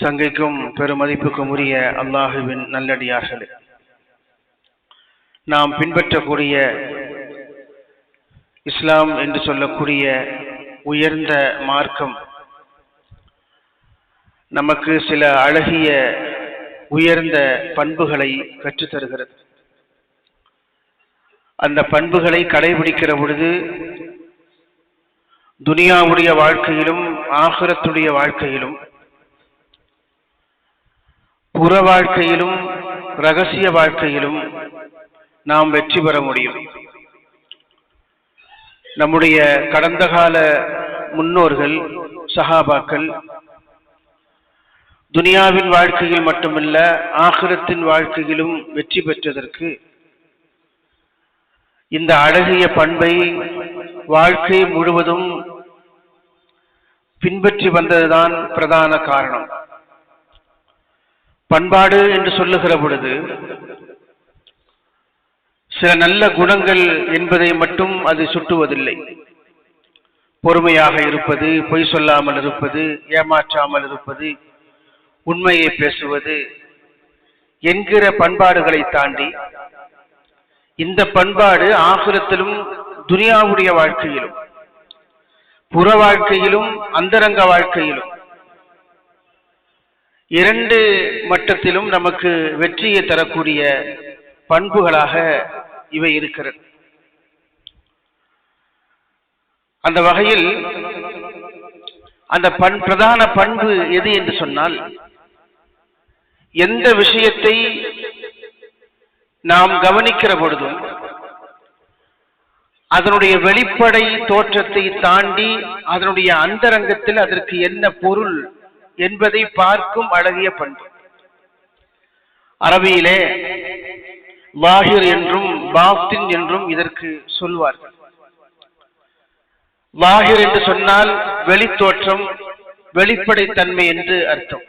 சங்கைக்கும் பெருமதிப்புக்கும் உரிய அல்லாஹுவின் நல்லடியார்களே, நாம் பின்பற்றக்கூடிய இஸ்லாம் என்று சொல்லக்கூடிய உயர்ந்த மார்க்கம் நமக்கு சில அழகிய உயர்ந்த பண்புகளை கற்றுத்தருகிறது. அந்த பண்புகளை கடைபிடிக்கிற பொழுது துனியாவுடைய வாழ்க்கையிலும் ஆகிரத்துடைய வாழ்க்கையிலும் புற வாழ்க்கையிலும் இரகசிய வாழ்க்கையிலும் நாம் வெற்றி பெற முடியும். நம்முடைய கடந்த கால முன்னோர்கள் சஹாபாக்கள் துனியாவின் வாழ்க்கையில் மட்டுமல்ல ஆகிரத்தின் வாழ்க்கையிலும் வெற்றி பெற்றதற்கு இந்த அழகிய பண்பை வாழ்க்கை முழுவதும் பின்பற்றி வந்ததுதான் பிரதான காரணம். பண்பாடு என்று சொல்லுகிற பொழுது சில நல்ல குணங்கள் என்பதை மட்டும் அது சுட்டுவதில்லை. பொறுமையாக இருப்பது, பொய் சொல்லாமல் இருப்பது, ஏமாற்றாமல் இருப்பது, உண்மையை பேசுவது என்கிற பண்பாடுகளை தாண்டி இந்த பண்பாடு ஆகிரத்திலும் துனியாவுடைய வாழ்க்கையிலும் புற வாழ்க்கையிலும் அந்தரங்க வாழ்க்கையிலும் இரண்டு மட்டத்திலும் நமக்கு வெற்றியை தரக்கூடிய பண்புகளாக இவை இருக்கிறது. அந்த வகையில் அந்த பிரதான பண்பு எது என்று சொன்னால், எந்த விஷயத்தை நாம் கவனிக்கிற பொழுதும் அதனுடைய வெளிப்படை தோற்றத்தை தாண்டி அதனுடைய அந்தரங்கத்தில் அதற்கு என்ன பொருள் என்பதை பார்க்கும் அழகிய பண்பு. அரபியிலே வாஹிர் என்றும் பாத்தின் என்றும் இதற்கு சொல்வார்கள். வாஹிர் என்று சொன்னால் வெளித்தோற்றம், வெளிப்படைத்தன்மை என்று அர்த்தம்.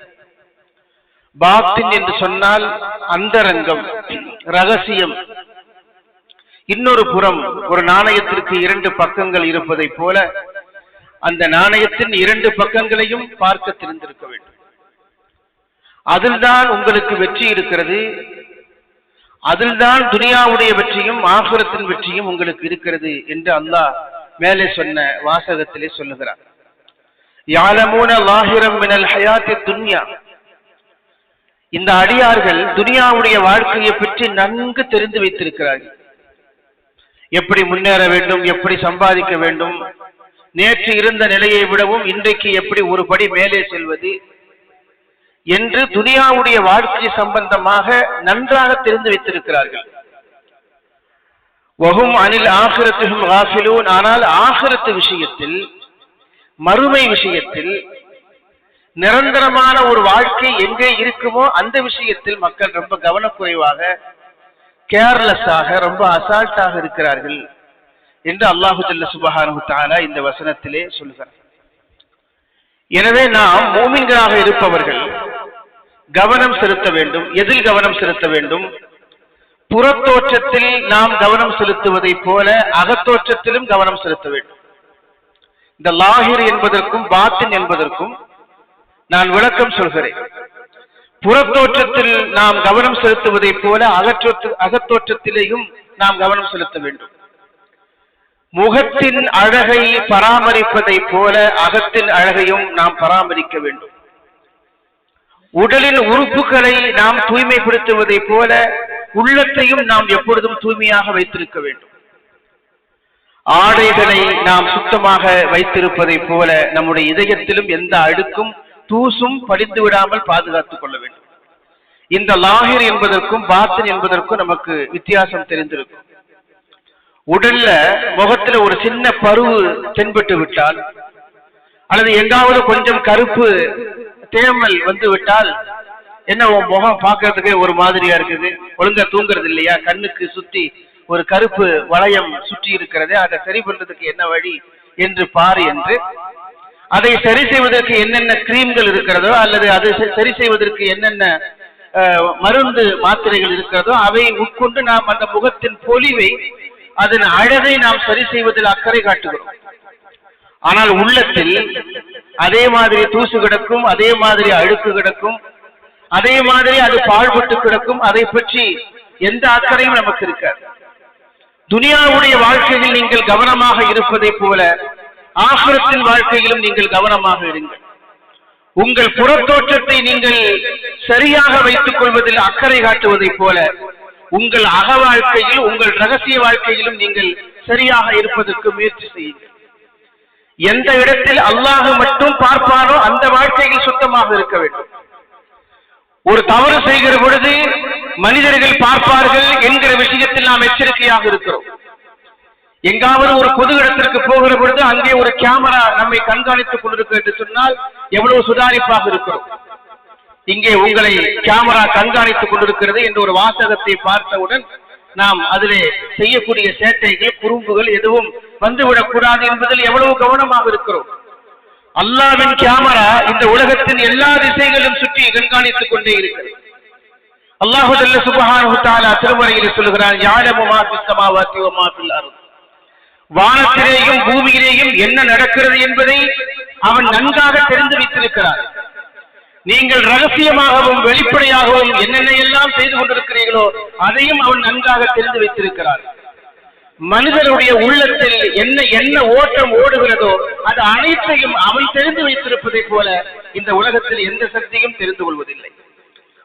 பாத்தின் என்று சொன்னால் அந்தரங்கம், ரகசியம். இன்னொரு புறம், ஒரு நாணயத்திற்கு இரண்டு பக்கங்கள் இருப்பதை போல அந்த நாணயத்தின் இரண்டு பக்கங்களையும் பார்க்க தெரிந்திருக்க வேண்டும். அதில்தான் உங்களுக்கு வெற்றி இருக்கிறது, அதில்தான் துனியாவுடைய வெற்றியும் ஆகிரத்தின் வெற்றியும் உங்களுக்கு இருக்கிறது என்று அல்லாஹ் மேலே சொன்ன வாசகத்திலே சொல்லுகிறார். யாலமூன லாஹிரம் மினல் ஹயாத்தி துன்யா. இந்த அடியார்கள் துனியாவுடைய வாழ்க்கையை பற்றி நன்கு தெரிந்து வைத்திருக்கிறார்கள். எப்படி முன்னேற வேண்டும், எப்படி சம்பாதிக்க வேண்டும், நேற்று இருந்த நிலையை விடவும் இன்றைக்கு எப்படி ஒரு படி மேலே செல்வது என்று துனியாவுடைய வாழ்க்கை சம்பந்தமாக நன்றாக தெரிந்து வைத்திருக்கிறார்கள். வஹும் அனில் ஆகிரத்துஹும் காஃபிலூன். ஆனால் ஆகிரத்து விஷயத்தில், மறுமை விஷயத்தில், நிரந்தரமான ஒரு வாழ்க்கை எங்கே இருக்குமோ அந்த விஷயத்தில் மக்கள் ரொம்ப கவனக்குறைவாக, கேர்லெஸ்ஸாக, ரொம்ப அசால்ட்டாக இருக்கிறார்கள் என்று அல்லாஹு ஜல்ல சுப்ஹானஹு தஆலா இந்த வசனத்திலே சொல்கிறார். எனவே நாம் மூமின்களாக இருப்பவர்கள் கவனம் செலுத்த வேண்டும். எதில் கவனம் செலுத்த வேண்டும்? புறத்தோற்றத்தில் நாம் கவனம் செலுத்துவதை போல அகத்தோற்றத்திலும் கவனம் செலுத்த வேண்டும். இந்த லாஹிர் என்பதற்கும் பாத்தின் என்பதற்கும் நான் விளக்கம் சொல்கிறேன். புறத்தோற்றத்தில் நாம் கவனம் செலுத்துவதை போல அகத்தோற்றத்திலேயும் நாம் கவனம் செலுத்த வேண்டும். முகத்தின் அழகை பராமரிப்பதை போல அகத்தின் அழகையும் நாம் பராமரிக்க வேண்டும். உடலின் உறுப்புகளை நாம் தூய்மைப்படுத்துவதை போல உள்ளத்தையும் நாம் எப்பொழுதும் தூய்மையாக வைத்திருக்க வேண்டும். ஆடைகளை நாம் சுத்தமாக வைத்திருப்பதை போல நம்முடைய இதயத்திலும் எந்த அழுக்கும் தூசும் படிந்து விடாமல் பாதுகாத்துக் கொள்ள வேண்டும். இந்த லாஹிர் என்பதற்கும் பாத்தின் என்பதற்கும் நமக்கு வித்தியாசம் தெரிந்திருக்கும். உடல்ல முகத்துல ஒரு சின்ன பருவு தென்பட்டு விட்டால், அல்லது எங்காவது கொஞ்சம் கருப்பு தேமல் வந்து விட்டால், என்ன உன் முகம் பார்க்கறதுக்கு ஒரு மாதிரியா இருக்குது, ஒழுங்கா தூங்குறது இல்லையா, கண்ணுக்கு சுத்தி ஒரு கருப்பு வளையம் சுற்றி இருக்கிறதே, அதை சரி பண்றதுக்கு என்ன வழி என்று பாரு என்று, அதை சரி செய்வதற்கு என்னென்ன கிரீம்கள் இருக்கிறதோ அல்லது அதை சரி செய்வதற்கு என்னென்ன மருந்து மாத்திரைகள் இருக்கிறதோ அவை உட்கொண்டு நாம் அந்த முகத்தின் பொலிவை, அதன் அழகை நாம் சரி செய்வதில் அக்கறை காட்டுகிறோம். ஆனால் உள்ளத்தில் அதே மாதிரி தூசு கிடக்கும், அதே மாதிரி அழுக்கு கிடக்கும், அதே மாதிரி அது பாழ்பட்டு கிடக்கும். அதை பற்றி எந்த அக்கறையும் நமக்கு இருக்காது. துனியாவுடைய வாழ்க்கையில் நீங்கள் கவனமாக இருப்பதை போல ஆகிரத்தின் வாழ்க்கையிலும் நீங்கள் கவனமாக இருங்கள். உங்கள் புறத்தோற்றத்தை நீங்கள் சரியாக வைத்துக் கொள்வதில் அக்கறை காட்டுவதை போல உங்கள் அக வாழ்க்கையில், உங்கள் ரகசிய வாழ்க்கையிலும் நீங்கள் சரியாக இருப்பதற்கு முயற்சி செய்யுங்கள். எந்த இடத்தில் அல்லாஹ் மட்டும் பார்ப்பானோ அந்த வாழ்க்கையில் சுத்தமாக இருக்க வேண்டும். ஒரு தவறு செய்கிற பொழுது மனிதர்கள் பார்ப்பார்கள் என்கிற விஷயத்தில் நாம் எச்சரிக்கையாக இருக்கிறோம். எங்காவது ஒரு பொது இடத்திற்கு போகிற பொழுது அங்கே ஒரு கேமரா நம்மை கண்காணித்துக் கொண்டிருக்கிறது என்று சொன்னால் எவ்வளவு சுதாரிப்பாக இருக்கிறோம். இங்கே உங்களை கேமரா கண்காணித்துக் கொண்டிருக்கிறது என்ற ஒரு வாசகத்தை பார்த்தவுடன் நாம் அதிலே செய்யக்கூடிய சேட்டைகள், குறும்புகள் எதுவும் வந்துவிடக்கூடாது என்பதில் எவ்வளவு கவனமாக இருக்கிறோம். அல்லாஹ்வின் கேமரா இந்த உலகத்தின் எல்லா திசைகளும் சுற்றி கண்காணித்துக் கொண்டே இருக்கிறது. அல்லாஹ் ஜல்ல சுப்ஹானஹு வ தஆலா திருமறையில் சொல்கிறான், யஅலமு மா ஃபிஸ் ஸமாவாத்தி வ மா ஃபில் அர்த். வானத்திலேயும் பூமியிலேயும் என்ன நடக்கிறது என்பதை அவன் நன்காக தெரிந்து வைத்திருக்கிறான். நீங்கள் ரகசியமாகவும் வெளிப்படையாகவும் என்னென்ன எல்லாம் செய்து கொண்டிருக்கிறீர்களோ அதையும் அவன் நன்காக தெரிந்து வைத்திருக்கிறான். மனிதனுடைய உள்ளத்தில் என்ன ஓட்டம் ஓடுகிறதோ அது அனைத்தையும் அவன் தெரிந்து வைத்திருப்பதை போல இந்த உலகத்தில் எந்த சக்தியும் தெரிந்து கொள்வதில்லை.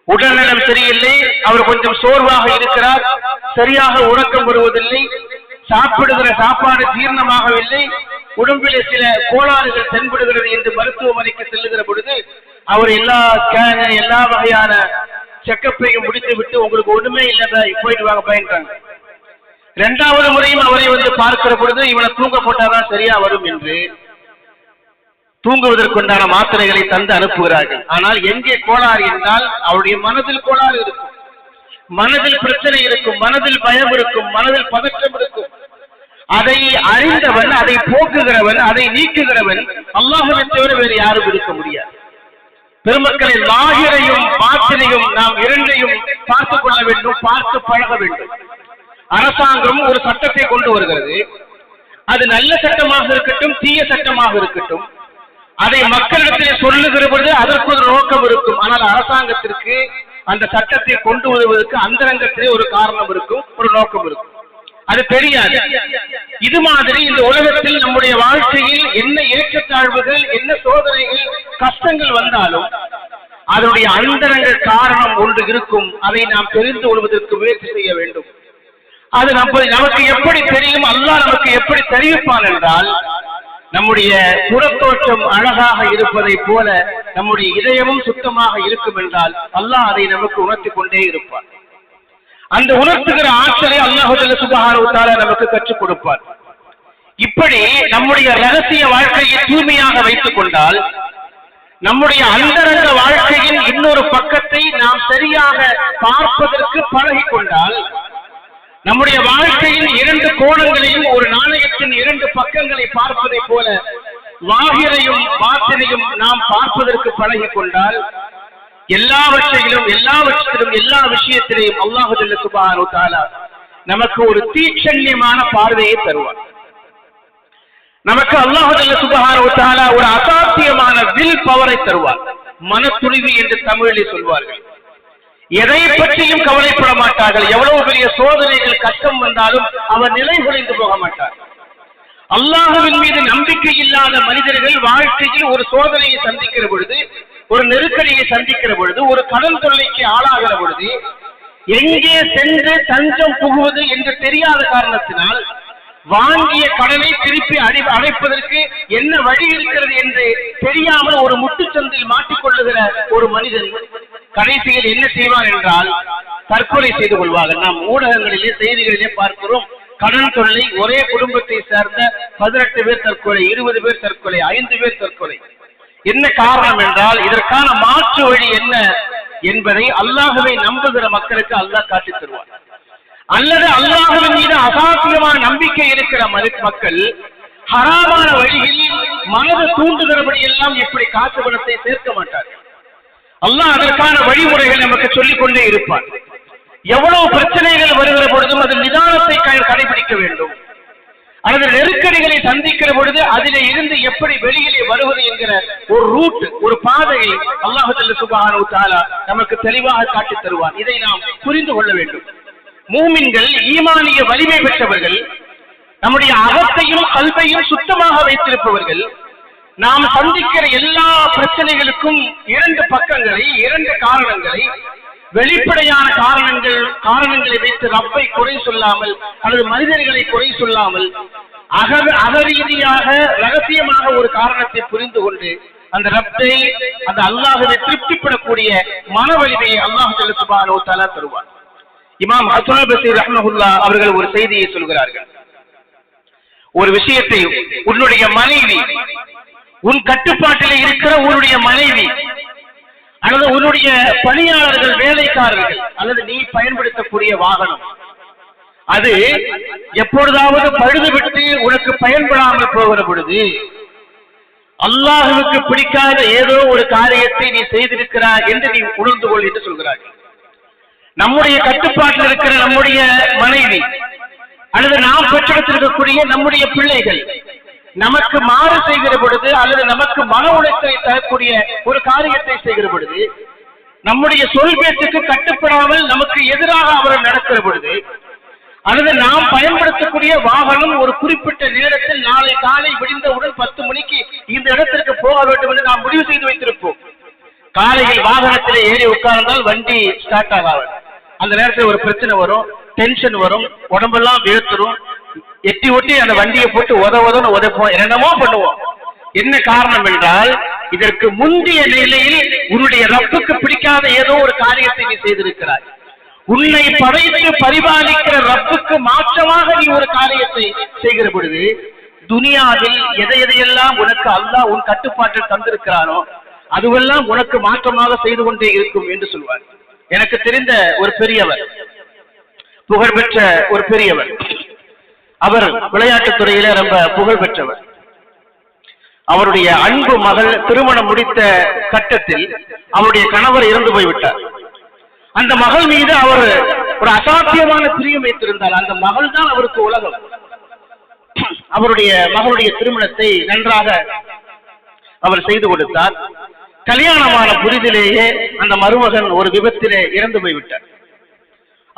உடல்நலம் சரியில்லை, அவர் கொஞ்சம் சோர்வாக இருக்கிறார், சரியாக உறக்கம் வருவதில்லை, சாப்பிடுகிற சாப்பாடு ஜீரணமாகவில்லை, உடம்பிலே சில கோளாறுகள் தென்படுகிறது என்று மருத்துவமனைக்கு செல்லுகிற பொழுது அவர் எல்லா ஸ்கேனு, எல்லா வகையான செக்கப்பையும் முடித்து விட்டு உங்களுக்கு ஒண்ணுமே இல்லைங்க போயிட்டு வாங்க பயன்றாங்க. இரண்டாவது முறையும் அவரை வந்து பார்க்கிற பொழுது இவனை தூங்க போட்டாதான் சரியா வரும் என்று தூங்குவதற்குண்டான மாத்திரைகளை தந்து அனுப்புகிறார்கள். ஆனால் எங்கே கோளாறு என்றால் அவருடைய மனதில் கோளாறு இருக்கும், மனதில் பிரச்சனை இருக்கும், மனதில் பயம் இருக்கும், மனதில் பதற்றம் இருக்கும். அதை அறிந்தவன், அதை போக்குகிறவன், அதை நீக்குகிறவன் அல்லாஹ்வை தவிர வேறு யாரும் இருக்க முடியாது. பெருமக்களை லாஹிரையும் பாத்தினையும் நாம் இரண்டையும் பார்த்துக் கொள்ள வேண்டும், பார்த்து பழக வேண்டும். அரசாங்கம் ஒரு சட்டத்தை கொண்டு வருகிறது, அது நல்ல சட்டமாக இருக்கட்டும், தீய சட்டமாக இருக்கட்டும், அதை மக்களிடத்திலே சொல்லுகிற பொழுது அதற்கு ஒரு நோக்கம் இருக்கும். ஆனால் அரசாங்கத்திற்கு அந்த சட்டத்தை கொண்டு வருவதற்கு அந்தரங்கத்திலே ஒரு காரணம் இருக்கும், ஒரு நோக்கம் இருக்கும். அது தெரியாது. இது மாதிரி இந்த உலகத்தில் நம்முடைய வாழ்க்கையில் என்ன ஏற்றத்தாழ்வுகள், என்ன சோதனைகள், கஷ்டங்கள் வந்தாலும் அதனுடைய அந்தரங்க காரணம் ஒன்று இருக்கும். அதை நாம் தெரிந்து கொள்வதற்கு முயற்சி செய்ய வேண்டும். அது நமக்கு எப்படி தெரியும், அல்லாஹ் நமக்கு எப்படி தெரிவிப்பான் என்றால், நம்முடைய புறத்தோற்றம் அழகாக இருப்பதை போல நம்முடைய இதயமும் சுத்தமாக இருக்கும் என்றால் அல்லாஹ் அதை நமக்கு உணர்த்திக் கொண்டே இருப்பார். அந்த உணர்த்துகிற ஆற்றலை அல்லாஹ் சுப்ஹானஹு வ தஆலா நமக்கு கற்றுக் கொடுப்பார். இப்படி நம்முடைய ரகசிய வாழ்க்கையை தூய்மையாக வைத்துக் கொண்டால், நம்முடைய அந்தரங்க வாழ்க்கையின் இன்னொரு பக்கத்தை நாம் சரியாக பார்ப்பதற்கு பழகிக் கொண்டால், நம்முடைய வாழ்க்கையின் இரண்டு கோணங்களையும் ஒரு நாணயத்தின் இரண்டு பக்கங்களை பார்ப்பதை போல லாஹிரையும் பாத்தினையும் நாம் பார்ப்பதற்கு பழகிக் கொண்டால், எல்லாவற்றிலும் எல்லா விஷயத்திலையும் அல்லாஹ் ஜல்ல சுப்ஹானஹு வ தஆலா நமக்கு ஒரு தீட்சண்யமான பார்வையை தருவார். நமக்கு அல்லாஹ் ஜல்ல சுப்ஹானஹு வ தஆலா ஒரு அசாத்தியமான வில் பவரை தருவார். மனத்துணிவு என்று தமிழிலே சொல்வார்கள். எதை பற்றியும் கவலைப்பட மாட்டார்கள். எவ்வளவு பெரிய சோதனைகள், கஷ்டம் வந்தாலும் அவர் நிலை குலைந்து போக மாட்டார். அல்லாஹ்வின் மீது நம்பிக்கை இல்லாத மனிதர்கள் வாழ்க்கையில் ஒரு சோதனையை சந்திக்கிற பொழுது, ஒரு நெருக்கடியை சந்திக்கிற பொழுது, ஒரு கடன் தொல்லைக்கு ஆளாகிற பொழுது எங்கே சென்று தஞ்சம் புகுவது என்று தெரியாத காரணத்தினால் வாங்கிய கடனை திருப்பி அடைப்பதற்கு என்ன வழி இருக்கிறது என்று தெரியாமல் ஒரு முட்டுச்சந்தில் மாட்டிக்கொள்ளுகிற ஒரு மனிதன் கடைசியில் என்ன செய்வார் என்றால் தற்கொலை செய்து கொள்வார்கள். நாம் ஊடகங்களிலே செய்திகளிலே பார்க்கிறோம். கடன் தொல்லை, ஒரே குடும்பத்தை சேர்ந்த 18 பேர் தற்கொலை, 20 பேர் தற்கொலை, 5 பேர் தற்கொலை. என்ன காரணம் என்றால் இதற்கான மாற்று வழி என்ன என்பதை அல்லாஹ்வை நம்புகிற மக்களுக்கு அல்லாஹ் காட்டித் தருவார். அல்லது அல்லாஹ்வின் மீது அசாத்தியமான நம்பிக்கை இருக்கிற மக்கள் ஹராமான வழியில் மனது தூண்டுகிறபடி எல்லாம் இப்படி காசு பணத்தை சேர்க்க மாட்டார்கள். அல்லாஹ் அதற்கான வழிமுறைகள் நமக்கு சொல்லிக் கொண்டே இருப்பார். எவ்வளவு பிரச்சனைகள் வருகிற பொழுதும் அதில் நிதானத்தை கடைபிடிக்க வேண்டும். அல்லது நெருக்கடிகளை சந்திக்கிற பொழுது அதிலே இருந்து எப்படி வெளியிலே வருவது என்கிற ஒரு ரூட், ஒரு பாதையை அல்லாஹ் சுப்ஹானஹு வ தஆலா நமக்கு தெளிவாக காட்டித் தருவார். இதை நாம் புரிந்து கொள்ள வேண்டும். மூமின்கள், ஈமானிய வலிமை பெற்றவர்கள், நம்முடைய அகத்தையும் கல்வையும் சுத்தமாக வைத்திருப்பவர்கள், நாம் சந்திக்கிற எல்லா பிரச்சனைகளுக்கும் இரண்டு பக்கங்களை, இரண்டு காரணங்களை, வெளிப்படையான காரணங்களை வைத்து ரப்பை குறை சொல்லாமல் அல்லது மனிதர்களை குறை சொல்லாமல் அகரீதியாக ரகசியமாக ஒரு காரணத்தை புரிந்து கொண்டு அந்த ரப்பை, அந்த அல்லாஹ்வை திருப்திப்படக்கூடிய மன வலிமையை அல்லாஹ் சுப்ஹானஹு வ தஆலா தருவார். இமாம் ஹஸன் பஸ்ரி ரஹ்மத்துல்லாஹ் அவர்கள் ஒரு செய்தியை சொல்கிறார்கள். ஒரு விஷயத்தை, உன்னுடைய மனைவி, உன் கட்டுப்பாட்டில் இருக்கிற உன்னுடைய மனைவி அல்லது உன்னுடைய பணியாளர்கள், வேலைக்காரர்கள் அல்லது நீ பயன்படுத்தக்கூடிய வாகனம், அது எப்பொழுதாவது பழுதுவிட்டு உனக்கு பயன்படாமல் போகிற பொழுது அல்லாஹ்வுக்கு பிடிக்காத ஏதோ ஒரு காரியத்தை நீ செய்திருக்கிறாய் என்று நீ உணர்ந்து கொள் என்று சொல்கிறார்கள். நம்முடைய கட்டுப்பாட்டில் இருக்கிற நம்முடைய மனைவி அல்லது நாம் பெற்றெடுத்திருக்கக்கூடிய நம்முடைய பிள்ளைகள் நமக்கு மாறு செய்கிற பொழுது அல்லது நமக்கு மன உளைச்சலை தரக்கூடிய ஒரு காரியத்தை செய்கிற பொழுது, நம்முடைய சொல் பேச்சுக்கு கட்டுப்படாமல் நமக்கு எதிராக அவர்கள் நடக்கிற பொழுது, அல்லது நாம் பயன்படுத்தக்கூடிய வாகனம் ஒரு குறிப்பிட்ட நேரத்தில் நாளை காலை விடிந்தவுடன் 10 மணிக்கு இந்த இடத்திற்கு போக வேண்டும் என்று நாம் முடிவு செய்து வைத்திருப்போம். காலையில் வாகனத்தில் ஏறி உட்கார்ந்தால் வண்டி ஸ்டார்ட் ஆகாது. அந்த நேரத்தில் ஒரு பிரச்சனை வரும், டென்ஷன் வரும், உடம்பெல்லாம் வேர்த்துரும், எட்டி ஒட்டி அந்த வண்டியை போட்டு உதவுன்னு உதைப்போம், என்னமோ பண்ணுவோம். என்ன காரணம் என்றால், இதற்கு முந்தைய நிலையில் உன்னுடைய ரப்புக்கு பிடிக்காத ஏதோ ஒரு காரியத்தை நீ செய்திருக்கிறாய். உன்னை படைத்து பரிபாலிக்கிற ரப்புக்கு மாற்றமாக நீ ஒரு காரியத்தை செய்கிற பொழுது, துனியாவில் எதையெல்லாம் உனக்கு அல்லாஹ் உன் கட்டுப்பாட்டில் தந்திருக்கிறானோ அதுவெல்லாம் உனக்கு மாற்றமாக செய்து கொண்டே இருக்கும் என்று சொல்வார். எனக்கு தெரிந்த ஒரு பெரியவர், புகழ்பெற்ற ஒரு பெரியவர், அவர் விளையாட்டுத் துறையில ரொம்ப புகழ் பெற்றவர். அவருடைய அன்பு மகள் திருமணம் முடித்த கட்டத்தில் அவருடைய கணவர் இறந்து போய்விட்டார். அந்த மகள் மீது அவர் ஒரு அசாத்தியமான பிரியம் வைத்திருந்தார். அந்த மகள் தான் அவருக்கு உலகம். அவருடைய மகளுடைய திருமணத்தை நன்றாக அவர் செய்து கொடுத்தார். கல்யாணமான புரிதிலேயே அந்த மருமகன் ஒரு விபத்திலே இறந்து போய்விட்டார்.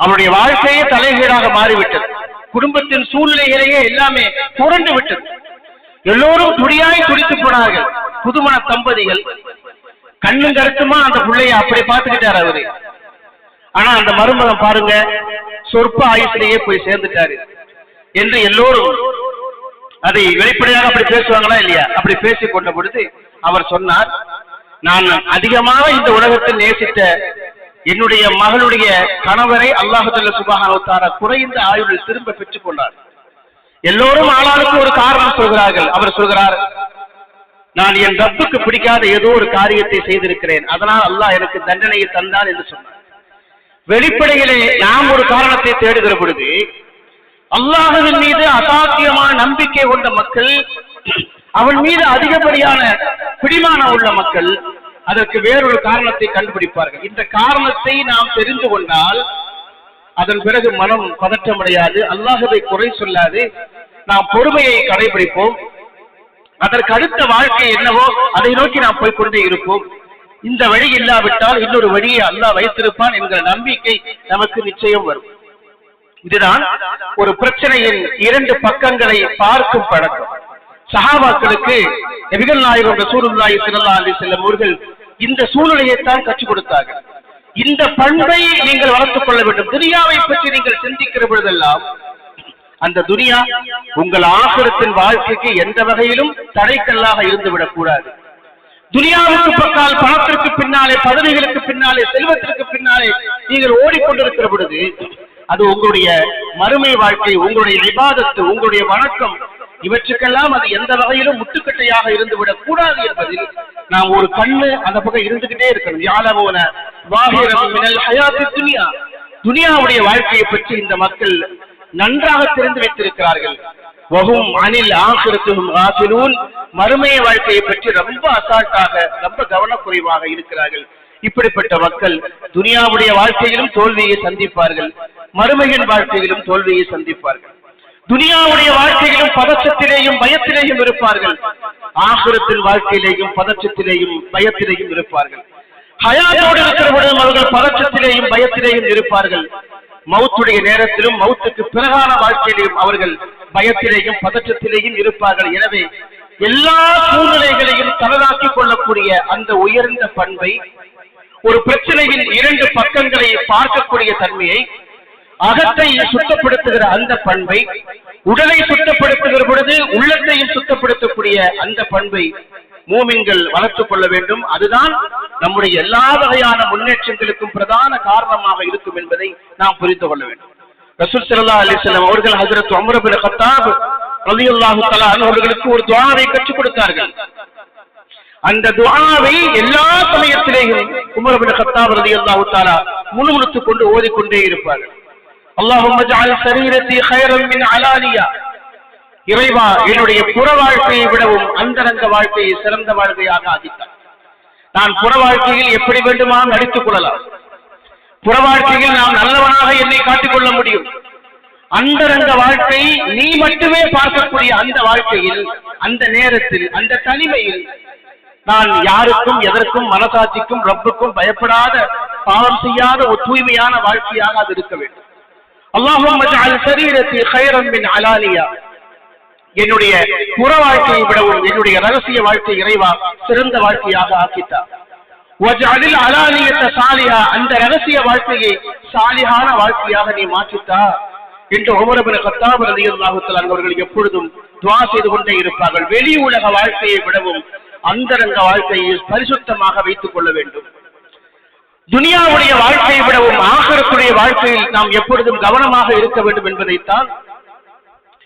அவருடைய வாழ்க்கையே தலைகீழாக மாறிவிட்டது. குடும்பத்தின் சூழ்நிலைகளையே எல்லாமே புரண்டு விட்டது. எல்லோரும் துடியாய் துடித்து போனார்கள். புதுமண தம்பதிகள் கண்ணும் கருத்துமா அந்த பிள்ளைய அப்படி பார்த்துக்கிட்டார் அவரு. ஆனா அந்த மருமகன் பாருங்க, சொற்ப ஆயுசிலேயே போய் சேர்ந்துட்டாரு என்று எல்லோரும் அதை வெளிப்படையாக அப்படி பேசுவாங்களா இல்லையா? அப்படி பேசிக் கொண்ட பொழுது அவர் சொன்னார், நான் அதிகமாக இந்த உலகத்தில் நேசித்த என்னுடைய மகளுடைய கணவரை அல்லாஹ் சுப்ஹானஹு வ தஆலா குறைந்த ஆயுளில் திரும்ப பெற்றுக் கொண்டார். எல்லோரும் ஆளாளுக்கு ஒரு காரணம் சொல்கிறார்கள். அவர் சொல்கிறார், நான் என் ரப்புக்கு பிடிக்காத ஏதோ ஒரு காரியத்தை செய்திருக்கிறேன், அதனால் அல்லாஹ் எனக்கு தண்டனையை தந்தான் என்று சொன்னார். வெளிப்படையிலே நாம் ஒரு காரணத்தை தேடுகிற பொழுது, அல்லாஹ்வின் மீது அசாத்தியமான நம்பிக்கை கொண்ட மக்கள், அவன் மீது அதிகப்படியான பிடிமானம் உள்ள மக்கள் அதற்கு வேறொரு காரணத்தை கண்டுபிடிப்பார்கள். இந்த காரணத்தை நாம் தெரிந்து கொண்டால் அதன் பிறகு மனம் பதற்றமடையாது, அல்லாஹ்வை குறை சொல்லாது, நாம் பொறுமையை கடைபிடிப்போம். அதற்கு அடுத்த வாழ்க்கை என்னவோ அதை நோக்கி நாம் போய்கொண்டே இருப்போம். இந்த வழி இல்லாவிட்டால் இன்னொரு வழியை அல்லாஹ் வைத்திருப்பான் என்கிற நம்பிக்கை நமக்கு நிச்சயம் வரும். இதுதான் ஒரு பிரச்சனையின் இரண்டு பக்கங்களை பார்க்கும் பழக்கம். சஹாபாக்களுக்கு நபிகள் நாயகம் ரசூலுல்லாஹி ஸல்லல்லாஹு அலைஹி வஸல்லம் அவர்கள் இந்த சூழ்நிலையைத்தான் கற்றுக் கொடுத்தார்கள். இந்த பண்பை நீங்கள் வளர்த்துக் கொள்ள வேண்டும். துனியாவை பற்றி நீங்கள் சிந்திக்கிற பொழுதெல்லாம் அந்த துனியா உங்கள் ஆகிரத்தின் வாழ்க்கைக்கு எந்த வகையிலும் தடைக்கல்லாக இருந்துவிடக் கூடாது. துனியாவுக்கு பக்கால் பணத்திற்கு பின்னாலே, பதவிகளுக்கு பின்னாலே, செல்வத்திற்கு பின்னாலே நீங்கள் ஓடிக்கொண்டிருக்கிற பொழுது அது உங்களுடைய மறுமை வாழ்க்கை, உங்களுடைய இபாதத்து, உங்களுடைய வணக்கம், இவற்றுக்கெல்லாம் அது எந்த வகையிலும் முட்டுக்கட்டையாக இருந்துவிடக் கூடாது என்பதில் நாம் ஒரு கண்ணு அந்த பக்கம் இருந்துகிட்டே இருக்கணும். யாலமூன வாஹிரம் மினல் ஹயாத்தி துனியா, துனியாவுடைய வாழ்க்கையை பற்றி இந்த மக்கள் நன்றாக தெரிந்து வைத்திருக்கிறார்கள். வஹும் அனில் ஆகிரத்துஹும் காஃபிலூன், மறுமைய வாழ்க்கையை பற்றி ரொம்ப அசால்ட்டாக, ரொம்ப கவனக்குறைவாக இருக்கிறார்கள். இப்படிப்பட்ட மக்கள் துனியாவுடைய வாழ்க்கையிலும் தோல்வியை சந்திப்பார்கள், மறுமையின் வாழ்க்கையிலும் தோல்வியை சந்திப்பார்கள். துனியாவுடைய வாழ்க்கையிலும் பதற்றத்திலேயும் பயத்திலேயும் இருப்பார்கள், ஆகிரத்தின் வாழ்க்கையிலேயும் பதற்றத்திலேயும் பயத்திலேயும் இருப்பார்கள். ஹயாத்தோடு இருக்கிற பொழுதும் அவர்கள் பதற்றத்திலேயும் பயத்திலேயும் இருப்பார்கள். மௌத்துடைய நேரத்திலும் மௌத்துக்கு பிறகான வாழ்க்கையிலேயும் அவர்கள் பயத்திலேயும் பதற்றத்திலேயும் இருப்பார்கள். எனவே எல்லா சூழ்நிலைகளையும் தனதாக்கிக் கொள்ளக்கூடிய அந்த உயர்ந்த பண்பை, ஒரு பிரச்சனையின் இரண்டு பக்கங்களை பார்க்கக்கூடிய தன்மையை, அகத்தை சுத்தப்படுத்துகிற அந்த பண்பை, உடலை சுத்தப்படுத்துகிற பொழுது உள்ளத்தையும் சுத்தப்படுத்தக்கூடிய அந்த பண்பை மூமின்கள் வளர்த்துக் கொள்ள வேண்டும். அதுதான் நம்முடைய எல்லா வகையான முன்னேற்றங்களுக்கும் பிரதான காரணமாக இருக்கும் என்பதை நாம் புரிந்து கொள்ள வேண்டும். ரசூல் ஸல்லல்லாஹு அலைஹி வஸல்லம் அவர்கள் ஹஜ்ரத் உமர் இப்னு கத்தாப் ரலியல்லாஹு தஆலா அன்ஹு அவர்களுக்கு ஒரு துஆவை கற்றுக் கொடுத்தார்கள். அந்த துஆவை எல்லா சமயத்திலேயும் உமர் இப்னு கத்தாப் ரலியல்லாஹு தஆலா முணுமுணுத்துக் கொண்டு ஓதிக்கொண்டே இருப்பார்கள். அல்லாஹும்ம ஜஅல் ஸரீரத்தி கைரன் மின் அலானியா, இறைவா என்னுடைய புற வாழ்க்கையை விடவும் அந்தரங்க வாழ்க்கையை சிறந்த வாழ்க்கையாக ஆக்கித்தார். நான் புற வாழ்க்கையில் எப்படி வேண்டுமானால் நடித்துக் கொள்ளலாம், புற வாழ்க்கையில் நாம் நல்லவனாக என்னை காட்டிக்கொள்ள முடியும். அந்தரங்க வாழ்க்கை நீ மட்டுமே பார்க்கக்கூடிய அந்த வாழ்க்கையில், அந்த நேரத்தில், அந்த தனிமையில் நான் யாருக்கும் எதற்கும் மனசாட்சிக்கும் ரப்புக்கும் பயப்படாத, பாவம் செய்யாத ஒரு தூய்மையான வாழ்க்கையாக அது இருக்க வேண்டும். அல்லாஹும்ம ஜஅல் ஸரீரத்தி கைரன் மின் அலானியா, என்னுடைய புற வாழ்க்கையை விடவும் என்னுடைய ரகசிய வாழ்க்கை இறைவா சிறந்த வாழ்க்கையாக ஆக்கித்தார். வஜஅலில் அலானியத சாலிஹா, அந்த ரகசிய வாழ்க்கையை சாலிஹான வாழ்க்கையாக நீ மாற்றித்தா என்று உமர் இப்னு கத்தாப் ரலியல்லாஹு தஆலா அவர்கள் எப்பொழுதும் துஆ செய்து கொண்டே இருப்பார்கள். வெளி உலக வாழ்க்கையை விடவும் அந்தரங்க வாழ்க்கையை பரிசுத்தமாக வைத்துக் கொள்ள வேண்டும். துனியாவுடைய வாழ்க்கையை விடவும் ஆகிரத்துடைய வாழ்க்கையில் நாம் எப்பொழுதும் கவனமாக இருக்க வேண்டும் என்பதைத்தான்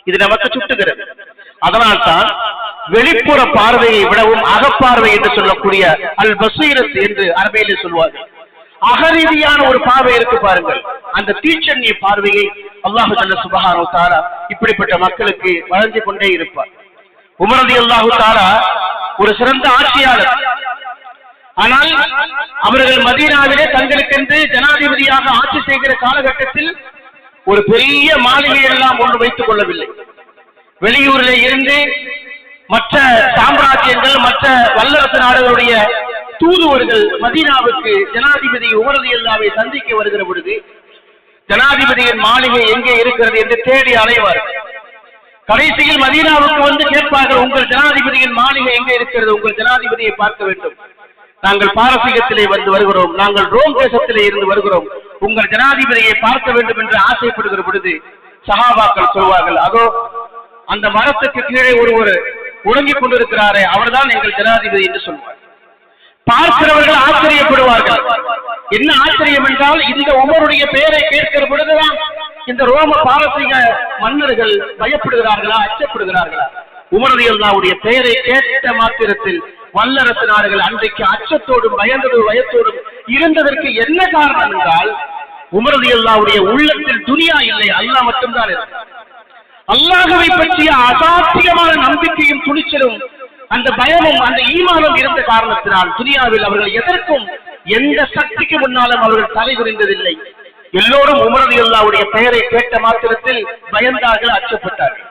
இது நமக்கு சுட்டுகிறது. அதனால்தான் வெளிப்புற பார்வையை விடவும் அகப்பார்வை என்று சொல்லக்கூடிய அல் பசீரத் என்று அரபியிலே சொல்வார்கள். அகரீதியான ஒரு பார்வை இருக்கு பாருங்கள், அந்த தீட்சண்ய பார்வையை அல்லாஹ் ஜல்ல சுப்ஹானஹு தஆலா இப்படிப்பட்ட மக்களுக்கு வழங்கிக் கொண்டே இருப்பார். உமர் ரலியல்லாஹு தஆலா ஒரு சிறந்த ஆட்சியாளர். ஆனால் அவர்கள் மதீனாவிலே தங்களுக்கென்று ஜனாதிபதியாக ஆட்சி செய்கிற காலகட்டத்தில் ஒரு பெரிய மாளிகை எல்லாம் ஒன்று வைத்துக் கொள்ளவில்லை. வெளியூரில் இருந்து மற்ற சாம்ராஜ்யங்கள், மற்ற வல்லரசு நாடுகளுடைய தூதுவர்கள் மதீனாவுக்கு ஜனாதிபதி உமர் ரலியல்லாஹு சந்திக்க வருகிற பொழுது ஜனாதிபதியின் மாளிகை எங்கே இருக்கிறது என்று தேடி அலைவார்கள். கடைசியில் மதீனாவுக்கு வந்து கேட்பார்கள், உங்கள் ஜனாதிபதியின் மாளிகை எங்கே இருக்கிறது, உங்கள் ஜனாதிபதியை பார்க்க வேண்டும். நாங்கள் பாரசீகத்திலே வந்து வருகிறோம், நாங்கள் ரோம் தேசத்திலே இருந்து வருகிறோம், உங்கள் ஜனாதிபதியை பார்க்க வேண்டும் என்று ஆசைப்படுகிற பொழுது சஹாபாக்கள் சொல்வார்கள், அதோ அந்த மரத்துக்கு கீழே ஒருவர் உறங்கிக் கொண்டிருக்கிறாரே அவர்தான் எங்கள் ஜனாதிபதி என்று சொல்வார். பார்க்கிறவர்கள் ஆச்சரியப்படுவார்கள். என்ன ஆச்சரியம் என்றால், இந்த உமருடைய பெயரை கேட்கிற பொழுதுதான் இந்த ரோம பாரசீக மன்னர்கள் பயப்படுகிறார்களா, அச்சப்படுகிறார்களா? உமர் ரலியல்லாஹுடைய பெயரை கேட்ட மாத்திரத்தில் வல்லரசு நாடுகள் அன்றைக்கு அச்சத்தோடும் பயத்தோடும் இருந்ததற்கு என்ன காரணம் என்றால், உமர் ரலியல்லாஹுடைய உள்ளத்தில் துனியா இல்லை, அல்லாஹ் மட்டும்தான் இருக்கிறார். அல்லாஹ்வை பற்றிய அசாத்தியமான நம்பிக்கையும் துணிச்சலும் அந்த பயமும் அந்த ஈமானும் இருந்த காரணத்தினால் துனியாவில் அவர்கள் எதற்கும் எந்த சக்திக்கு முன்னாலும் அவர்கள் தலைகுனிந்ததில்லை. எல்லோரும் உமர் ரலியல்லாஹுடைய பெயரை கேட்ட மாத்திரத்தில் பயந்தார்கள், அச்சப்பட்டார்கள்.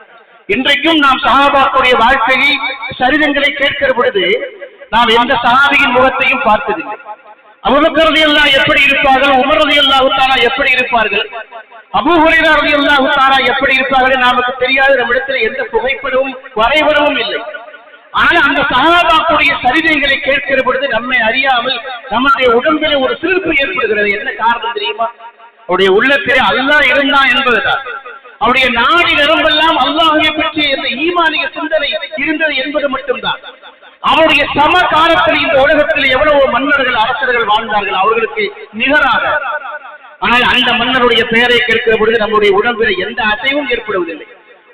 இன்றைக்கும் நாம் சஹாபாக்களுடைய வாழ்க்கையை, சரிதங்களை கேட்கிற பொழுது நாம் எந்த சஹாபியின் முகத்தையும் பார்த்ததில்லை. அபூபக்கர் ரலியல்லாஹு எப்படி இருப்பார்கள், உமர் ரலியல்லாஹு தஆலா எப்படி இருப்பார்கள், அபூ ஹுரைரா ரலியல்லாஹு தஆலா எப்படி இருப்பார்கள் நமக்கு தெரியாது. நம்மிடத்தில் எந்த புகைப்படமும் வரைபடமும் இல்லை. ஆனால் அந்த சஹாபாக்களுடைய சரிதைகளை கேட்கிற பொழுது நம்மை அறியாமல் நம்முடைய உடம்பிலே ஒரு சிலிர்ப்பு ஏற்படுகிறது. என்ன காரணம் தெரியுமா? அவருடைய உள்ளத்திலே அல்லாஹ் இருந்தான் என்பதுதான். அவருடைய நாடி நரம்பெல்லாம் அல்லாஹ்வை பற்றிய இந்த ஈமானிய சிந்தனை இருந்தது என்பது மட்டும்தான். அவருடைய சமகாலத்தில் இந்த உலகத்தில் எவ்வளவோ மன்னர்கள், அரசர்கள் வாழ்ந்தார்கள் அவர்களுக்கு நிகராக. ஆனால் அந்த மன்னருடைய பெயரை கேட்கிற பொழுது நம்முடைய உடம்பில் எந்த அசைவும் ஏற்படுவதில்லை.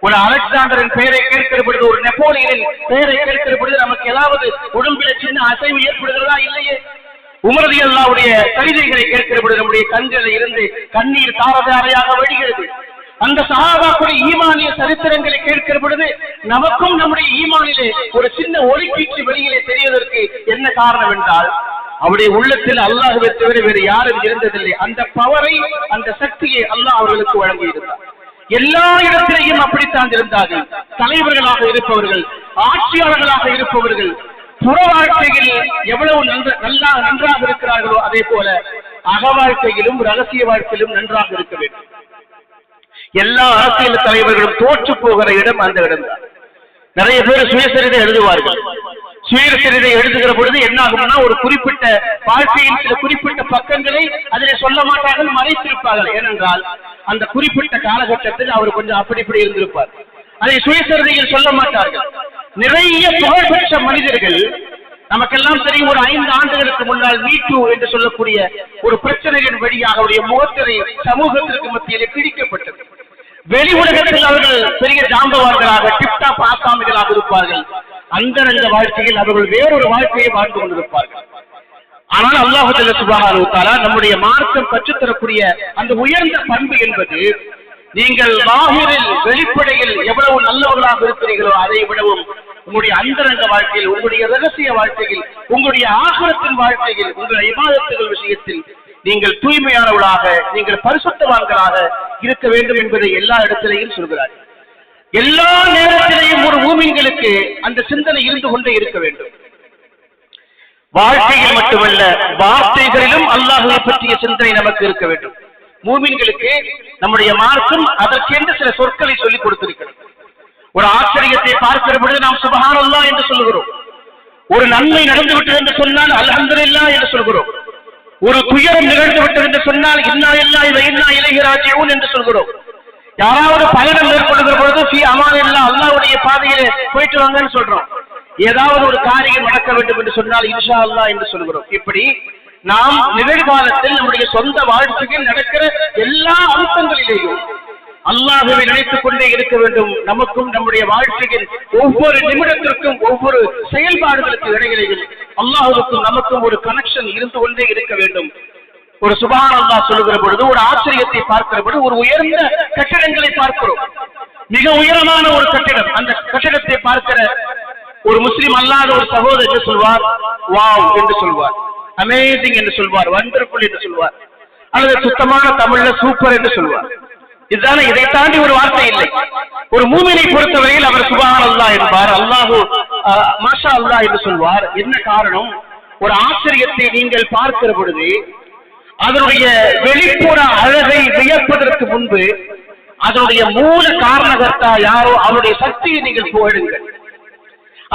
ஒரு அலெக்சாண்டரின் பெயரை கேட்கிற பொழுது, ஒரு நெப்போலியனின் பெயரை கேட்கிற பொழுது நமக்கு ஏதாவது உடம்பில சின்ன அசைவு ஏற்படுகிறதா? இல்லையே. உமர் ரலியல்லாஹுடைய சரிதைகளை கேட்கிற பொழுது நம்முடைய கண்களில் இருந்து கண்ணீர் தாரதாரையாக வடிகிறது. அந்த சஹாபாக்களுடைய ஈமானிய சரித்திரங்களை கேட்கிற பொழுது நமக்கும் நம்முடைய ஈமானிலே ஒரு சின்ன ஒளிக்கீற்று வெளியிலே தெரியவதற்கு என்ன காரணம் என்றால், அவருடைய உள்ளத்தில் அல்லாஹ்வை தவிர வேறு யாரும் இருந்ததில்லை. அந்த பவரை, அந்த சக்தியை அல்லாஹ் அவர்களுக்கு வழங்கி இருந்தார். எல்லா இடத்திலேயும் அப்படித்தான் இருந்தார்கள். தலைவர்களாக இருப்பவர்கள், ஆட்சியாளர்களாக இருப்பவர்கள் புற வாழ்க்கையில் எவ்வளவு நன்றாக இருக்கிறார்களோ அதே போல அக வாழ்க்கையிலும் ரகசிய வாழ்க்கையிலும் நன்றாக இருக்க வேண்டும். எல்லா அரசியல் தலைவர்களும் தோற்று போகிற இடம் அந்த இடம் தான். நிறைய பேர் சுயசரிதை எழுதுவார்கள். சுயசரிதை எழுதுகிற பொழுது என்ன ஆகும்னா, ஒரு குறிப்பிட்ட வாழ்க்கையின் சில குறிப்பிட்ட பக்கங்களை அதிலே சொல்ல மாட்டார்கள், மறைத்திருப்பார்கள். ஏனென்றால் அந்த குறிப்பிட்ட காலகட்டத்தில் அவர் கொஞ்சம் அப்படி இப்படி இருந்திருப்பார். அதை சுயசரிதையில் சொல்ல மாட்டார்கள். நிறைய புகழ்பெற்ற மனிதர்கள் நமக்கெல்லாம் தெரியும், ஒரு 5 ஆண்டுகளுக்கு முன்னால் மீட்டு என்று சொல்லக்கூடிய ஒரு பிரச்சனையின் வழியாக அவருடைய முகத்திரை சமூகத்திற்கு மத்தியிலே கிழிக்கப்பட்டது. வெளி உலகத்தில் அவர்கள் பெரிய ஜாம்பவான்களாக டிப்டாப் ஆசாமிகளாக இருப்பார்கள். அந்தரங்க வாழ்க்கையில் அவர்கள் வேறொரு வாழ்க்கையை வாழ்ந்து கொண்டிருப்பார்கள். ஆனால் அல்லாஹ் ஜல்ல சுப்ஹானஹு வ தஆலா நம்முடைய மார்க்கம் கற்றுத்தரக்கூடிய அந்த உயர்ந்த பண்பு என்பது, நீங்கள் லாஹிரில் வெளிப்படையில் எவ்வளவு நல்லவர்களாக இருக்கிறீர்களோ அதை விடவும் உங்களுடைய அந்தரங்க வாழ்க்கையில், உங்களுடைய ரகசிய வாழ்க்கையில், உங்களுடைய ஆகிரத்தின் வாழ்க்கையில், உங்களுடைய இபாதத்துகள் விஷயத்தில் நீங்கள் தூய்மையானவர்களாக, நீங்கள் பரிசுத்தவான்களாக இருக்க வேண்டும் என்பதை எல்லா இடத்திலேயும் சொல்கிறார். எல்லா நேரத்திலேயும் ஒரு மூமின்களுக்கு அந்த சிந்தனை இருந்து கொண்டே இருக்க வேண்டும். வாழ்க்கையில் மட்டுமல்ல, வார்த்தைகளிலும் அல்லாஹ்வை பற்றிய சிந்தனை நமக்கு இருக்க வேண்டும். மூமின்களுக்கு நம்முடைய மார்க்கம் அதற்கென்று சில சொற்களை சொல்லிக் கொடுத்திருக்கிறது. ஒரு ஆச்சரியத்தை பார்க்கிற பொழுது நாம் சுப்ஹானல்லாஹ் என்று சொல்லுகிறோம். ஒரு நன்மை நடந்து விட்டது என்று சொன்னால் அல்ஹம்துலில்லாஹ் என்று சொல்கிறோம். ஒரு துயரம் நிகழ்ந்து விட்டது என்று சொன்னால் இன்னா லில்லாஹி வ இன்னா இலைஹி ராஜிஊன் என்று சொல்கிறோம். யாராவது பயணம் மேற்கொள்கிற பொழுது ஃபீ அமானில்லாஹ், அல்லாஹ்வுடைய பாதையிலே போயிட்டு வாங்கன்னு சொல்றோம். ஏதாவது ஒரு காரியம் நடக்க வேண்டும் என்று சொன்னால் இன்ஷா அல்லாஹ் என்று சொல்கிறோம். இப்படி நாம் நிகழ்காலத்தில் நம்முடைய சொந்த வாழ்க்கையில் நடக்கிற எல்லா அம்சங்களிலேயும் அல்லாஹ்வை நினைத்துக் கொண்டே இருக்க வேண்டும். நமக்கும் நம்முடைய வாழ்க்கையில் ஒவ்வொரு நிமிடத்திற்கும் ஒவ்வொரு செயல்பாடுகளுக்கு இடையிலேயும் அல்லாஹ்வுக்கும் நமக்கும் ஒரு கனெக்ஷன் இருந்து கொண்டே இருக்க வேண்டும். ஒரு சுப்ஹானல்லாஹ் சொல்லுகிற பொழுது, ஒரு ஆச்சரியத்தை பார்க்கிற பொழுது, ஒரு உயர்ந்த கட்டிடங்களை பார்க்கிறோம். மிக உயரமான ஒரு கட்டிடம். அந்த கட்டிடத்தை பார்க்கிற ஒரு முஸ்லிம் அல்லாத ஒரு சகோதரர் சொல்வார், வாவ் என்று சொல்வார், அமேசிங் என்று சொல்வார், வண்டர்ஃபுல் என்று சொல்வார், அல்லது சுத்தமான தமிழ்ல சூப்பர் என்று சொல்வார். இதுதானே, இதை தாண்டி ஒரு வார்த்தை இல்லை. ஒரு மூமினை பொறுத்தவரையில் அவர் சுப்ஹானல்லாஹ் என்பார், அல்லாஹு மாஷா அல்லாஹ் என்று சொல்வார். என்ன காரணம்? ஒரு ஆச்சரியத்தை நீங்கள் பார்க்கிற பொழுது அதனுடைய வெளிப்புற அழகை வியப்பதற்கு முன்பு அதனுடைய மூல காரணகர்த்தா யாரோ அவருடைய சக்தியை நீங்கள் புகழுங்கள்.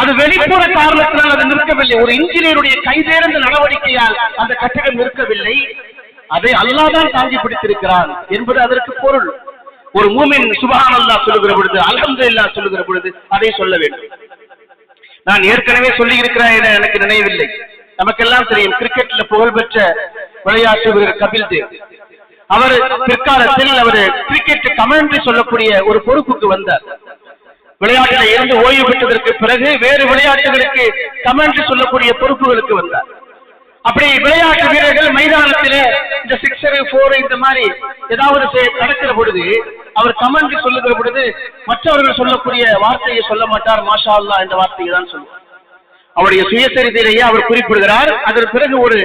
அது வெளிப்புற காரணத்தினால் அது நிற்கவில்லை. ஒரு இன்ஜினியருடைய கைதேர்ந்த நடவடிக்கையால் அந்த கட்டிடம் நிற்கவில்லை. அதை அல்லாஹ் தான் தாங்கி பிடித்திருக்கிறான் என்பது அதற்கு பொருள். ஒரு மூமின் சுப்ஹானல்லாஹ் சொல்லுகிற பொழுது, அல்ஹம்துலில்லாஹ் சொல்லுகிற பொழுது அதை சொல்ல வேண்டும். நான் ஏற்கனவே சொல்லி இருக்கிறேன் என எனக்கு நினைவில்லை. நமக்கெல்லாம் தெரியும், கிரிக்கெட்ல புகழ்பெற்ற விளையாட்டு வீரர் கபில் தேவ். அவர் பிற்காலத்தில் அவர் கிரிக்கெட் கமெண்ட்ரி சொல்லக்கூடிய ஒரு பொறுப்புக்கு வந்தார். விளையாட்டில் இருந்து ஓய்வு பெற்றதற்கு பிறகு வேறு விளையாட்டுகளுக்கு கமெண்ட்ரி சொல்லக்கூடிய பொறுப்புகளுக்கு வந்தார். அப்படி விளையாட்டு வீரர்கள் மைதானத்திலே இந்த 6 4 இந்த மாதிரி ஏதாவது நடக்கிற பொழுது அவர் கமெண்ட்ரி சொல்லுகிற பொழுது மற்றவர்கள் சொல்லக்கூடிய வார்த்தையை சொல்ல மாட்டார், மாஷா அல்லாஹ் என்ற வார்த்தையை தான் சொல்லுவார். அவருடைய சுயசரிதையிலேயே அவர் குறிப்பிடுகிறார். அதற்கு பிறகு ஒரு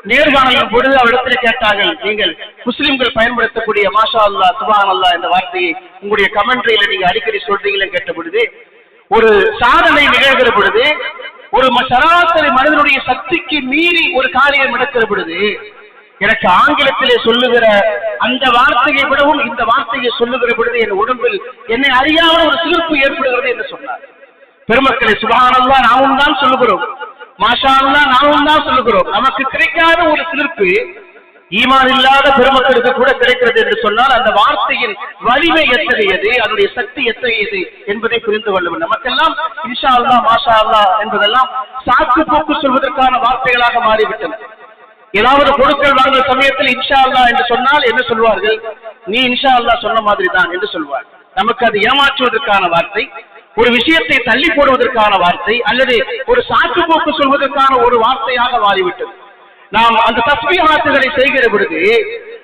நேர்காணலின் பொழுது அவரிடத்தில் கேட்டார்கள், நீங்கள் முஸ்லிம்கள் பயன்படுத்தக்கூடிய மாஷா அல்லாஹ் சுப்ஹானல்லாஹ் என்ற வார்த்தையை உங்களுடைய கமெண்ட்ரியில நீங்க அடிக்கடி சொல்றீங்களேன்னு கேட்ட பொழுது, ஒரு சாதனை நிகழ்கிற பொழுது, ஒரு சராசரி மனிதனுடைய சக்திக்கு மீறி ஒரு காரியம் நடக்கிற பொழுது எனக்கு ஆங்கிலத்திலே சொல்லுகிற அந்த வார்த்தையை விடவும் இந்த வார்த்தையை சொல்லுகிற பொழுது என் உடம்பில் என்னை அறியாமல் ஒரு சிலிர்ப்பு ஏற்படுகிறது என்று சொன்னார். பெருமக்களை, சுப்ஹானல்லாஹ் நாமும் தான் சொல்லுகிறோம், மாஷா அல்லாஹ் நாமும் தான் சொல்லுகிறோம். நமக்கு கிடைக்காத ஒரு சிலிர்ப்பு ஈமான் இல்லாத பெருமக்களுக்கு கூட கிடைக்கிறது என்று சொன்னால் அந்த வார்த்தையின் வலிமை எத்தகையது, அதனுடைய சக்தி எத்தகையது என்பதை புரிந்து கொள்ள வேண்டும். நமக்கெல்லாம் இன்ஷா அல்லாஹ் மாஷா அல்லாஹ் என்பதெல்லாம் சாக்கு போக்கு சொல்வதற்கான வார்த்தைகளாக மாறிவிட்டது. ஏதாவது பொருட்கள் வாங்குற சமயத்தில் இன்ஷா அல்லாஹ் என்று சொன்னால் என்ன சொல்வார்கள்? நீ இன்ஷா அல்லாஹ் சொன்ன மாதிரி தான் என்று சொல்வார். நமக்கு அது ஏமாற்றுவதற்கான வார்த்தை, ஒரு விஷயத்தை தள்ளி போடுவதற்கான வார்த்தை, அல்லது ஒரு சாக்கு போக்கு சொல்வதற்கான ஒரு வார்த்தையாக மாறிவிட்டது. நாம் அந்த தஸ்பீஹாத்துகளை செய்கிற பொழுது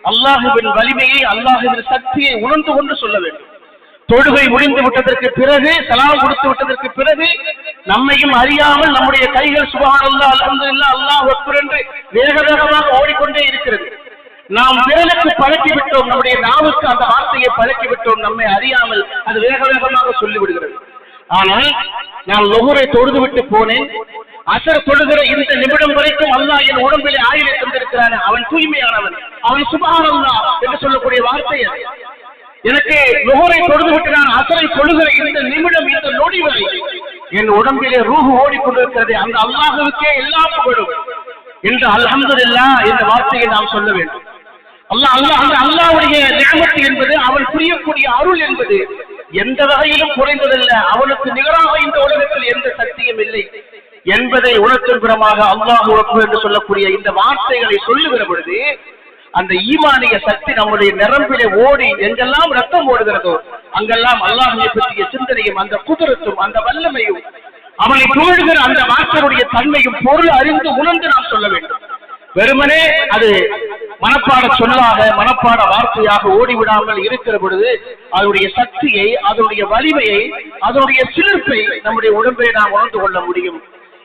அல்லாஹுவின் வலிமையை, அல்லாஹுவின் சக்தியை உணர்ந்து கொண்டு சொல்ல வேண்டும். தொழுகை முடிந்து விட்டதற்கு பிறகு, சலாம் கொடுத்து விட்டதற்கு பிறகு நம்மையும் அறியாமல் நம்முடைய கைகள் சுப்ஹானல்லாஹ் அல்ஹம்துலில்லாஹ் அல்லாஹு அக்பர் என்று வேக வேகமாக ஓடிக்கொண்டே இருக்கிறது. நாம் விரலுக்கு பழக்கிவிட்டோம், நம்முடைய நாவுக்கு அந்த வார்த்தையை பழக்கிவிட்டோம், நம்மை அறியாமல் அது வேக வேகமாக சொல்லிவிடுகிறது. ஆனால் நான் லொஹரை தொழுது விட்டு போனேன், அசர் தொழுகிற இந்த நிமிடம் வரைக்கும் அல்லாஹ் என் உடம்பிலே ஆயுளை தந்திருக்கிறான், அவன் தூய்மையானவன், அவன் சுப்ஹானல்லாஹ் என்று சொல்லக்கூடிய வார்த்தை அது. எனக்கு லொஹரை தொழுது விட்டு நான் அசரை தொழுகிற இந்த நிமிடம், இந்த நொடி வரை என் உடம்பிலே ரூஹு ஓடிக்கொண்டிருக்கிறது, அந்த அல்லாஹ்வுக்கே எல்லாம் புகழும் என்று அல்ஹம்துலில்லாஹ் என்ற வார்த்தையை நாம் சொல்ல வேண்டும். அல்லாஹ்வுடைய நிஅமத் என்பது அவன் புரியக்கூடிய அருள் என்பது எந்த வகையிலும் குறைந்ததல்ல, அவனுக்கு நிகராக இந்த உலகத்தில் எந்த சக்தியும் இல்லை என்பதை உணர்த்தும் புறமாக அல்லாஹு அக்பர் என்று சொல்லக்கூடிய இந்த வார்த்தைகளை சொல்லுகிற பொழுது அந்த ஈமானிய சக்தி நம்முடைய நரம்பிலே ஓடி எங்கெல்லாம் ரத்தம் ஓடுகிறதோ அங்கெல்லாம் அல்லாஹ்வை பற்றிய சிந்தனையும் அந்த குதிரத்தும் அந்த வல்லமையும் அவனை புகழ்கிற அந்த வார்த்தையுடைய தன்மையும் பொருள் அறிந்து உணர்ந்து நாம் சொல்ல வேண்டும். வெறுமனே அது மனப்பாட சொல்லாக மனப்பாட வார்த்தையாக ஓடிவிடாமல் இருக்கிற பொழுது அதனுடைய சக்தியை, அதனுடைய வலிமையை, அதனுடைய சிலிர்ப்பை நம்முடைய உடம்பை நாம் உணர்ந்து கொள்ள முடியும்.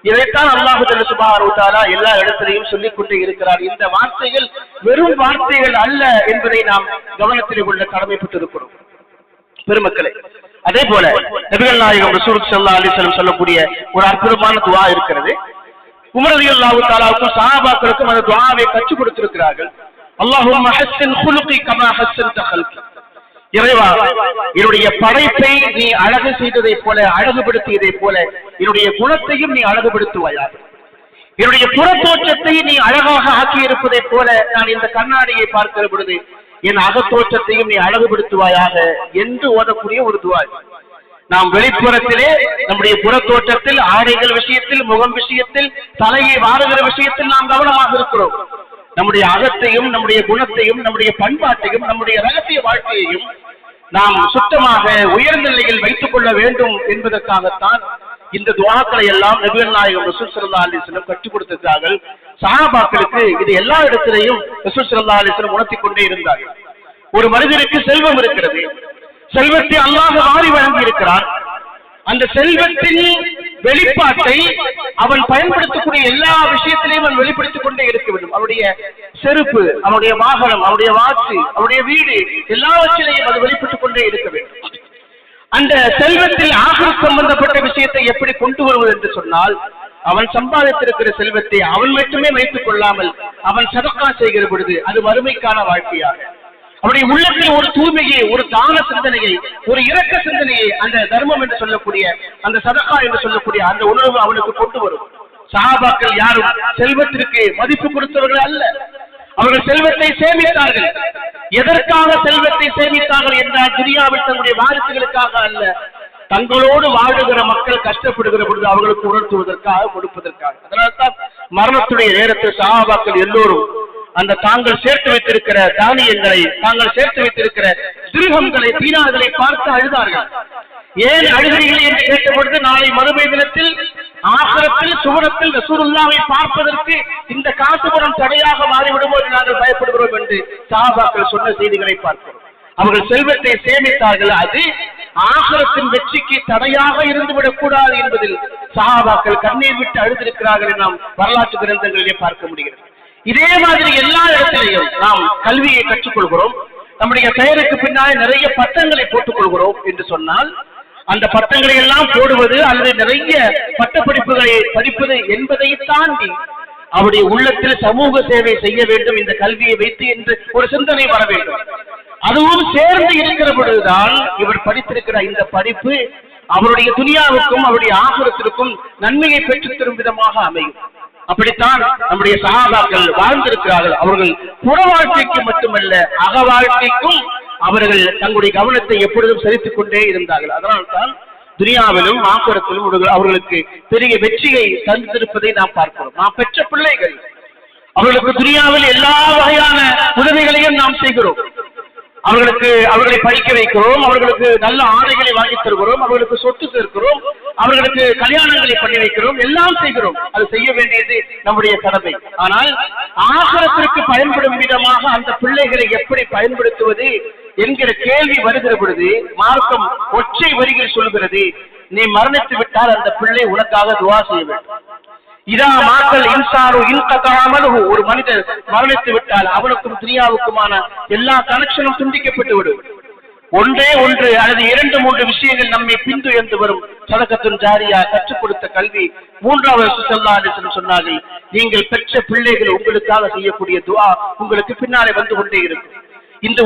இதைத்தான் அல்லாஹு ஜல்ல சுப்ஹானஹு வ தஆலா எல்லா இடத்திலையும் சொல்லிக் கொண்டே இருக்கிறார். இந்த வார்த்தைகள் வெறும் வார்த்தைகள் அல்ல என்பதை நாம் கவனத்தில் கொள்ள கடமைப்பட்டிருக்கிறோம். பெருமக்களே, அதே போல நபிகள் நாயகம் ரசூல் ஸல்லல்லாஹு அலைஹி வஸல்லம் சொல்லக்கூடிய ஒரு அற்புதமான துஆ இருக்கிறது. உமர் ரலியல்லாஹு தஆலாவுக்கும் சஹாபாக்களுக்கும் அந்த துஆவை கற்றுக் கொடுத்திருக்கிறார்கள். அல்லாஹும்ம ஹஸ்ஸின் குலுகி கமா ஹஸ்ஸன்த கல்கி. இறைவா, என்னுடைய படைப்பை நீ அழகு செய்ததை போல, அழகுபடுத்தியதை போல என்னுடைய குணத்தையும் நீ அழகுபடுத்துவாயாக. என்னுடைய புறத்தோற்றத்தை நீ அழகாக ஆக்கியிருப்பதை போல நான் இந்த கண்ணாடியை பார்க்கிற பொழுது என் அகத்தோற்றத்தையும் நீ அழகுபடுத்துவாயாக என்று ஓதக்கூடிய ஒரு துஆ. நாம் வெளிப்புறத்திலே நம்முடைய புறத்தோற்றத்தில், ஆடைகள் விஷயத்தில், முகம் விஷயத்தில், தலையை வாருகிற விஷயத்தில் நாம் கவனமாக இருக்கிறோம். நம்முடைய அகத்தையும், நம்முடைய குணத்தையும், நம்முடைய பண்பாட்டையும், நம்முடைய ரகசிய வாழ்க்கையையும் நாம் சுத்தமாக உயர்ந்த நிலையில் வைத்துக் கொள்ள வேண்டும் என்பதற்காகத்தான் இந்த துஆக்களை எல்லாம் நபிகள் நாயகம் ரசூல் ஸல்லல்லாஹு அலைஹி வஸல்லம் கற்றுக் கொடுத்திருக்கிறார்கள். சஹாபாக்களுக்கு இது எல்லா இடத்திலேயும் ரசூல் ஸல்லல்லாஹு அலைஹி வஸல்லம் உணர்த்திக் கொண்டே இருந்தார்கள். ஒரு மனிதனுக்கு செல்வம் இருக்கிறது, செல்வத்தை அல்லாஹ் வாரி வழங்கி இருக்கிறார். அந்த செல்வத்தின் வெளிப்பாட்டை அவன் பயன்படுத்தக்கூடிய எல்லா விஷயத்திலையும் அவன் வெளிப்படுத்திக் கொண்டே இருக்க வேண்டும். அவனுடைய செருப்பு, அவனுடைய வாகனம், அவனுடைய வாட்சி, அவனுடைய வீடு, எல்லாவற்றிலையும் அது வெளிப்பட்டுக் கொண்டே இருக்க வேண்டும். அந்த செல்வத்தில் ஆகிரத் சம்பந்தப்பட்ட விஷயத்தை எப்படி கொண்டு வருவது என்று சொன்னால், அவன் சம்பாதித்திருக்கிற செல்வத்தை அவன் மட்டுமே வைத்துக் கொள்ளாமல் அவன் சதகா செய்கிற பொழுது அது வறுமைக்கான வாழ்க்கையாக, அவருடைய உள்ளத்தில் ஒரு தூய்மையை, ஒரு தான சிந்தனையை, ஒரு இரக்க சிந்தனையை அந்த தர்மம் என்று சொல்லக்கூடிய, அந்த சதகா என்று சொல்லக்கூடிய அந்த உணர்வு அவனுக்கு கொண்டு வரும். சஹாபாக்கள் யாரும் செல்வத்திற்கு மதிப்பு கொடுத்தவர்கள் அல்ல. அவர்கள் செல்வத்தை சேமித்தார்கள். எதற்காக செல்வத்தை சேமித்தார்கள் என்றால் துனியாவில் தங்களுடைய வாரிசுகளுக்காக அல்ல, தங்களோடு வாழுகிற மக்கள் கஷ்டப்படுகிற பொழுது அவர்களுக்கு உணர்த்துவதற்காக, கொடுப்பதற்காக. அதனால்தான் மரணத்துடைய நேரத்தில் சஹாபாக்கள் எல்லோரும் அந்த தாங்கள் சேர்த்து வைத்திருக்கிற தானியங்களை, தாங்கள் சேர்த்து வைத்திருக்கிற திருகங்களை, தீனார்களை பார்த்து அழுதார்கள். ஏன் அழுகிறீர்கள் என்று கேட்ட பொழுது, நாளை மறுமை தினத்தில் ஆகிரத்தில் சுவனத்தில் ரசூலுல்லாஹை பார்ப்பதற்கு இந்த காசுபுரம் தடையாக மாறிவிடுமோ என்று நாங்கள் பயப்படுகிறோம் என்று சஹாபாக்கள் சொன்ன செய்திகளை பார்க்கிறோம். அவர்கள் செல்வத்தை சேமித்தார்கள், அது ஆகிரத்தின் வெற்றிக்கு தடையாக இருந்துவிடக் கூடாது என்பதில் சஹாபாக்கள் கண்ணீர் விட்டு அழுதிருக்கிறார்கள். நாம் வரலாற்று கிரந்தங்களிலே பார்க்க முடிகிறது. இதே மாதிரி எல்லா இடத்திலையும் நாம் கல்வியை கற்றுக்கொள்கிறோம். நம்முடைய பெயருக்கு பின்னாலே நிறைய பட்டங்களை போட்டுக் கொள்கிறோம் என்று சொன்னால், அந்த பட்டங்களை எல்லாம் போடுவது அல்லது நிறைய பட்டப்படிப்புகளை படிப்பது என்பதை தாண்டி அவருடைய உள்ளத்தில் சமூக சேவை செய்ய வேண்டும் இந்த கல்வியை வைத்து என்று ஒரு சிந்தனை வர வேண்டும். அதுவும் சேர்ந்து இருக்கிற பொழுதுதான் இவர் படித்திருக்கிற இந்த படிப்பு அவருடைய துனியாவுக்கும் அவருடைய ஆகிரத்திற்கும் நன்மையை பெற்றுத் தரும் விதமாக அமையும். அப்படித்தான் நம்முடைய சஹாபாக்கள் வாழ்ந்திருக்கிறார்கள். அவர்கள் புற வாழ்க்கைக்கு மட்டுமல்ல, அக வாழ்க்கைக்கும் அவர்கள் தங்களுடைய கவனத்தை எப்பொழுதும் செலுத்திக் கொண்டே இருந்தார்கள். அதனால்தான் துனியாவிலும் ஆகிரத்திலும் அவர்களுக்கு பெரிய வெற்றியை தந்திருப்பதை நாம் பார்க்கிறோம். நாம் பெற்ற பிள்ளைகள், அவர்களுக்கு துனியாவில் எல்லா வகையான உதவிகளையும் நாம் செய்கிறோம். அவர்களை படிக்க வைக்கிறோம், அவர்களுக்கு நல்ல ஆடைகளை வாங்கி தருகிறோம், அவர்களுக்கு சொத்து சேர்க்கிறோம், அவர்களுக்கு கல்யாணங்களை பண்ணி வைக்கிறோம், எல்லாம் செய்கிறோம். அது செய்ய வேண்டியது நம்முடைய கடமை. ஆனால் ஆகிரத்திற்கு பயன்படும் விதமாக அந்த பிள்ளைகளை எப்படி பயன்படுத்துவது என்கிற கேள்வி வருகிற பொழுது மார்க்கம் ஒற்றை வரிகள் சொல்கிறது, நீ மரணித்து விட்டால் அந்த பிள்ளை உனக்காக துவா செய்ய வேண்டும். இதா மாக்கல் இன்சானு இன்கதஅமலுஹு, ஒரு மனிதர் மரணித்து விட்டால் அவனுக்கும் துனியாவுக்குமான எல்லா கனெக்ஷனும் துண்டிக்கப்பட்டு விடும். ஒன்றே ஒன்று அல்லது 2-3 விஷயங்கள் நம்மை பின்துயர்ந்து வரும். சதகத்துன் ஜாரியா, கற்றுக் கொடுத்த கல்வி. மூன்றாவது ஸல்லல்லாஹு அலைஹி வஸல்லம் சொன்னார்கள், நீங்கள் பெற்ற பிள்ளைகள் உங்களுக்காக செய்யக்கூடிய துஆ உங்களுக்கு பின்னாலே வந்து கொண்டே இருக்கும். இந்த